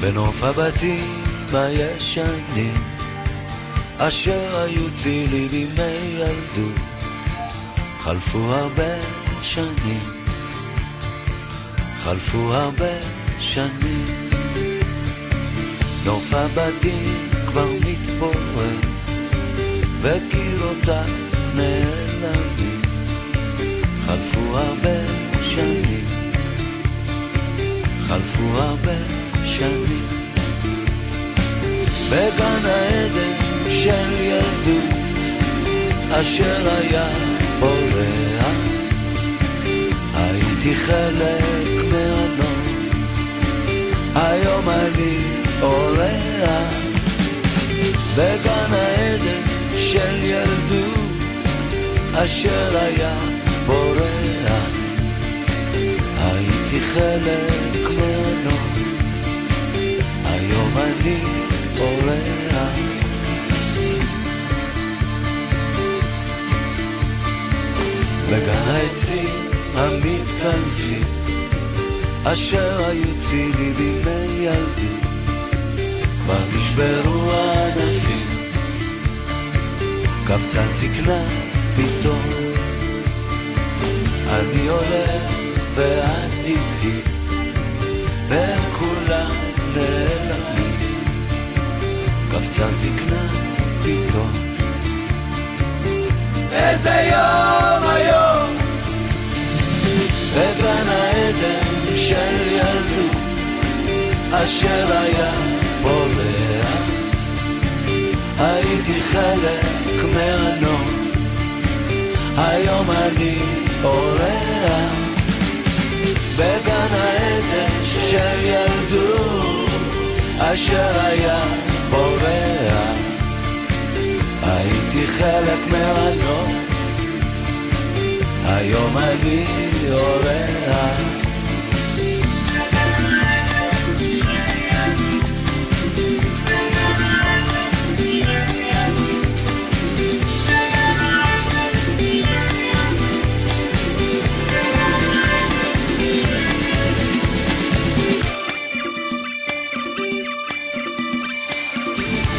בנוף הבתים הישנים אשר היו צילי בימי ילדות, חלפו הרבה שנים, חלפו הרבה שנים. נוף הבתים כבר מתפורר וקירותיו נעלמים, חלפו הרבה שנים, חלפו הרבה שנים. בגן העדן של ילדות אשר היה פורח, הייתי חלק מהנוף, היום אני אורח. בגן העדן של ילדות אשר היה פורח, הייתי חלק מהנוף, היום אני אורח. בגן העצים המתקלפים אשר היו צילי בימי ילדות, כבר נשברו הענפים, קפצה זקנה פתאום. אני הולך ואת איתי והם כולם נעלמים, קפצה זקנה פתאום. איזה יום היום בגן העדן של ילדות אשר היה פורח, הייתי חלק מהנוף, היום אני אורח. בגן העדן של ילדות אשר היה פורח, הייתי חלק מהנוף, היום אני אורח.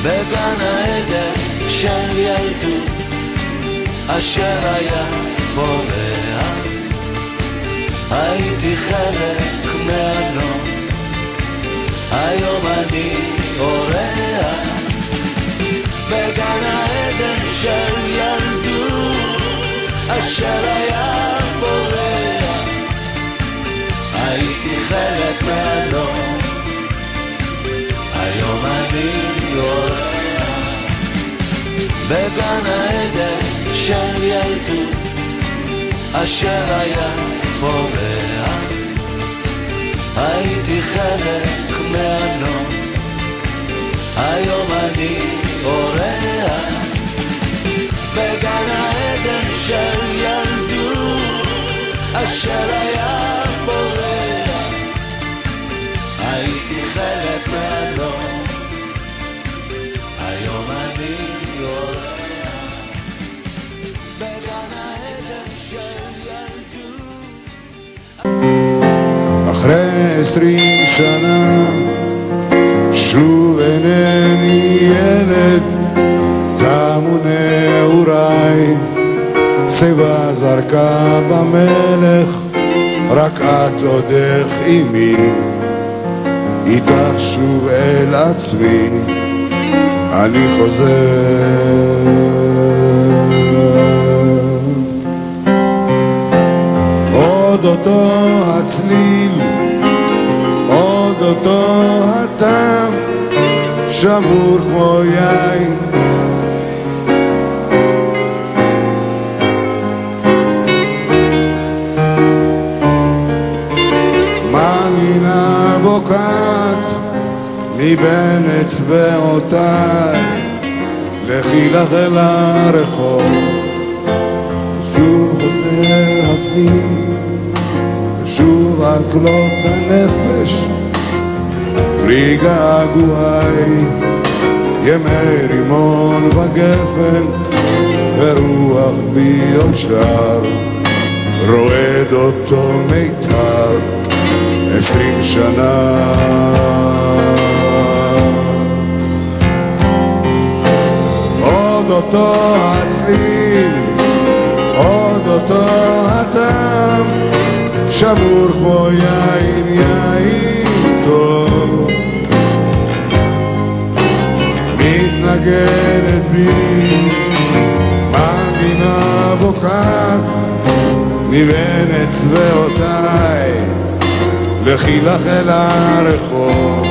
בגן העדן של ילדות אשר היה פורח, הייתי חלק מהנוף, היום אני אורח. בגן העדן של ילדות אשר היה פורח, הייתי חלק מהנוף, היום אני אורח. בגן העדן של ילדות אשר היה פורח, הייתי חלק מהנוף, היום אני אורח. בגן העדן של ילדות אשר היה פורח, הייתי חלק מהנוף, היום אני אורח. בגן העדן של ילדות. אחרי 20 שנה שוב אינני ילד, תמו נעוריי, שיבה זרקה במלך, רק את עודך עימי, איתך שוב אל עצמי אני חוזר. עוד אותו הצליל, עוד אותו הטעם, שמור כמו יין, מנגינה בוקעת מבין אצבעותיי, לכי לך אל הרחוב, שוב חוזר הצליל, שוב על כלות הנפש, פרי געגועי, ימי רימון וגפן, ורוח בי עוד שר, רועד אותו מיתר 20 שנה. אותו הצליל, עוד אותו הטעם, שמור כמו יין, יין טוב. מתנגנת בי מנגינה בוקעת מבין אצבעותיי, לכי לך אל הרחוב.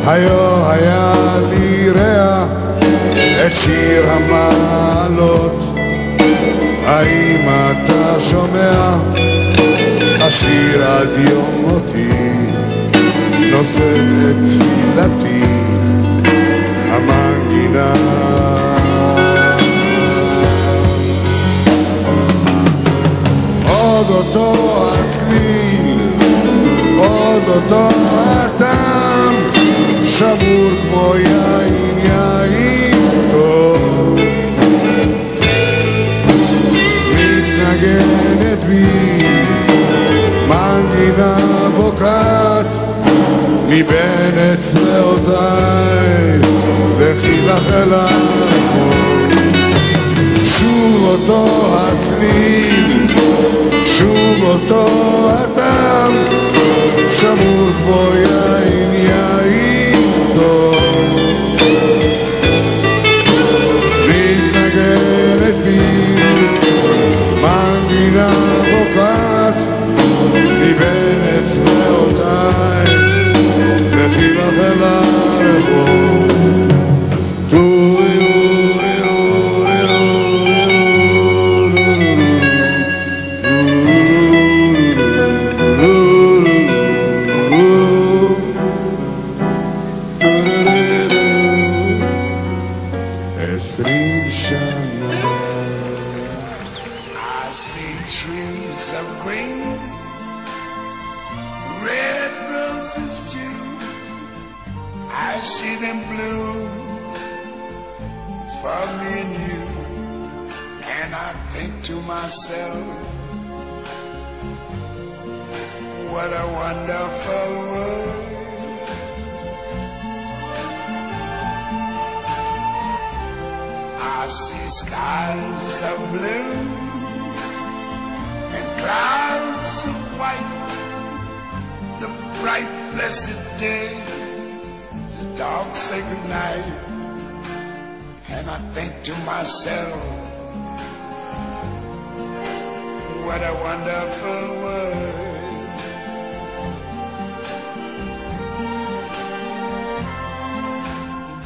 היו היה לי ריח את שיר המעלות, האם אתה שומע? השיר עד יום מותי נושאת את תפילתי המנגינה. עוד אותו הצליל, עוד אותו הטעם, שמור כמו יין, יין טוב. מתנגנת בי מנגינה בוקעת מבין אצבעותיי, לכי לך אל הרחוב. שוב אותו הצליל, שוב אותו הטעם, שמור כמו יין, יין טוב. מתנגנת בי מנגינה בוקעת מבין אצבעותיי, לכי לך אל הרחוב. I see trees of green, red roses too. I see them bloom for me and you. And I think to myself, what a wonderful world. I see skies of blue and clouds of white, the bright blessed day, the dark sacred night. And I think to myself, what a wonderful world.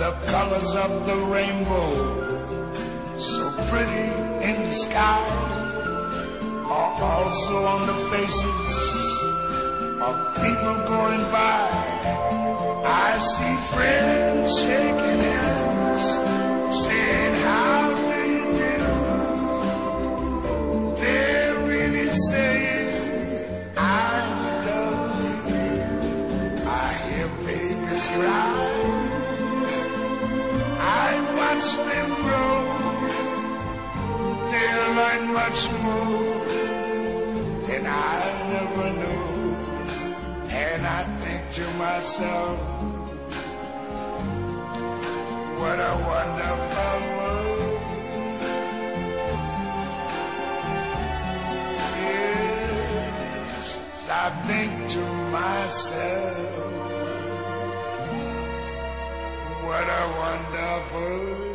The colors of the rainbow, so pretty in the sky, are also on the faces of people going by. I see friends shaking hands, saying, how do you do? They're really saying, I love you. I hear babies cry, I watch them grow. They'll learn much more than I never knew. And I think to myself, what a wonderful world. Yes, I think to myself, what a wonderful world.